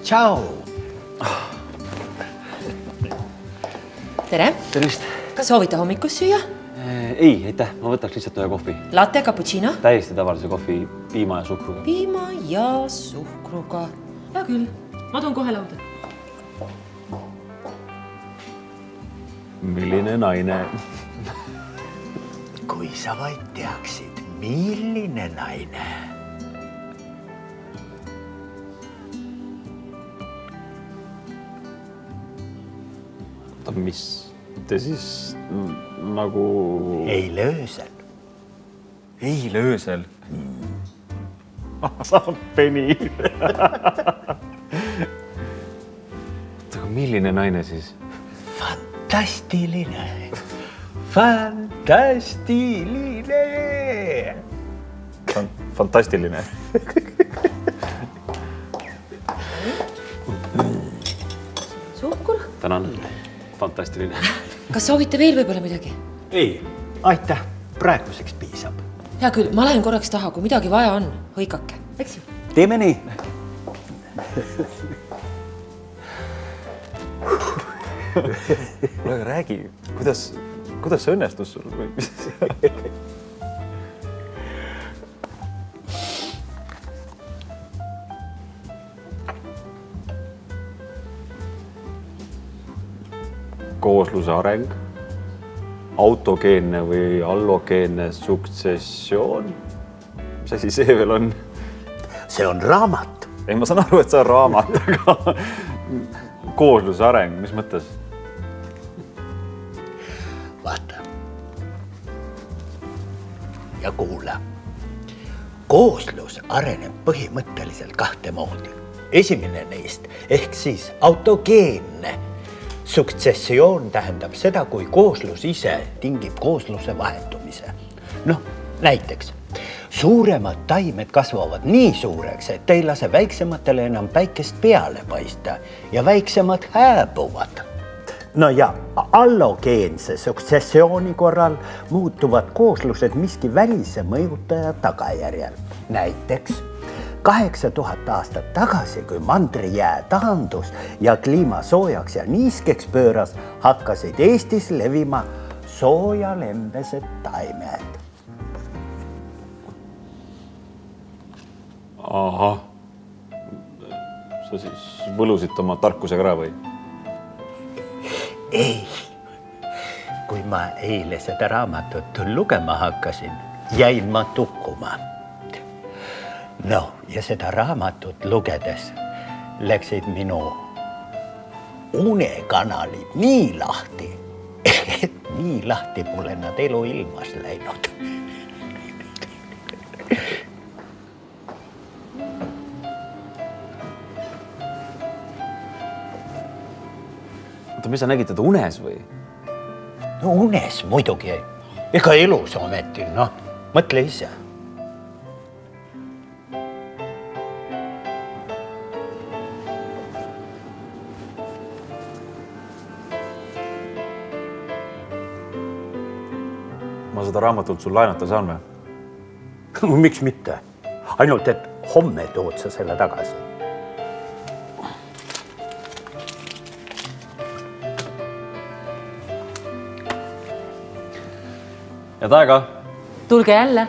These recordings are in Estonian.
Tšau! Tere! Tervist! Kas soovite hommikus süüa? Ei, aitäh, ma võtaks lihtsalt ühe kohvi. Latte, cappuccino? Täiesti tavalise kohvi, piima ja suhkruga. Piima ja suhkruga. Hea küll, ma toon kohe lauda. Milline naine? Kui sa vaid teaksid, milline naine. Mis te siis nagu... Eile öösel. Eile öösel? Saab peni. Aga milline naine siis? Fantastiline. Fantastiline. Fantastiline. Suhkur? Tänan. Fantastiline. Kas soovite veel võib-olla midagi? Ei, aitäh. Praeguseks piisab. Hea küll, ma lähen korraks taha, kui midagi vaja on. Hõikake, eks ju? Teeme nii. Aga räägi, kuidas see õnnestus sul? Koosluse areng, autogeenne või allogeenne suksessioon. Mis asi see veel on? See on raamat. Ei, ma saan aru, et see on raamat, aga koosluse areng, mis mõttes? Vaata. Ja kuula. Kooslus areneb põhimõtteliselt kahte moodi. Esimene neist ehk siis autogeenne suksessioon tähendab seda, kui kooslus ise tingib koosluse vahetumise. Näiteks, suuremad taimed kasvavad nii suureks, et ei lase väiksematele enam päikest peale paista ja väiksemad hääbuvad. Ja allogeense suksessiooni korral muutuvad kooslused miski välise mõjutaja tagajärjel. Näiteks 8000 aastat tagasi, kui mandrijää taandus ja kliima soojaks ja niiskeks pööras, hakkasid Eestis levima soojalembesed taimed. Ahah. Sa siis võlusid oma tarkusega ära või? Ei. Kui ma eile seda raamatut lugema hakkasin, jäin ma tukkuma. Ja seda raamatut lugedes läksid minu unekanalid nii lahti, et nii lahti pole nad elu ilmas läinud. Oota, mis sa nägid teda unes või? Unes muidugi. Ega elus ometi, mõtle ise. Ma seda raamatult sul laenata saan või? Miks mitte? Ainult, et homme tood sa selle tagasi. Ja aega? Tulge jälle.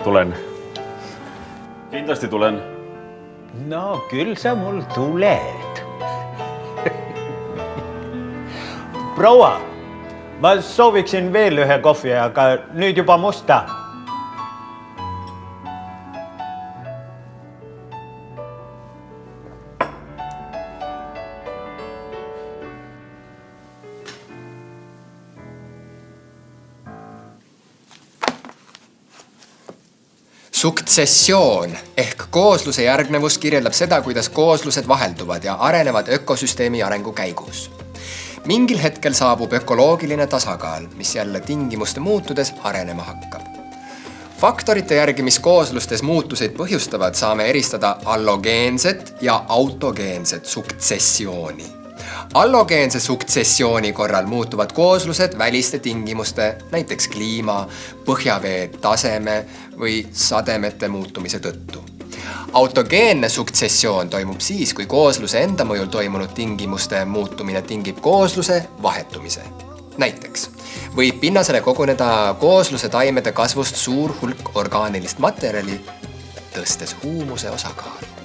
Tulen. Kindlasti tulen. Küll sa mul tuled. Proua, ma sooviksin veel ühe kohvi, aga nüüd juba musta. Suksessioon ehk koosluse järgnevus kirjeldab seda, kuidas kooslused vahelduvad ja arenevad ökosüsteemi arengu käigus. Mingil hetkel saabub ökoloogiline tasakaal, mis jälle tingimuste muutudes arenema hakkab. Faktorite järgi, mis kooslustes muutuseid põhjustavad, saame eristada allogeenset ja autogeenset suksessiooni. Allogeense suksessiooni korral muutuvad kooslused väliste tingimuste, näiteks kliima, põhjavee taseme või sademete muutumise tõttu. Autogeenne suksessioon toimub siis, kui koosluse enda mõjul toimunud tingimuste muutumine tingib koosluse vahetumise. Näiteks võib pinnasele koguneda koosluse taimede kasvust suur hulk orgaanilist materjali, tõstes huumuse osakaalu.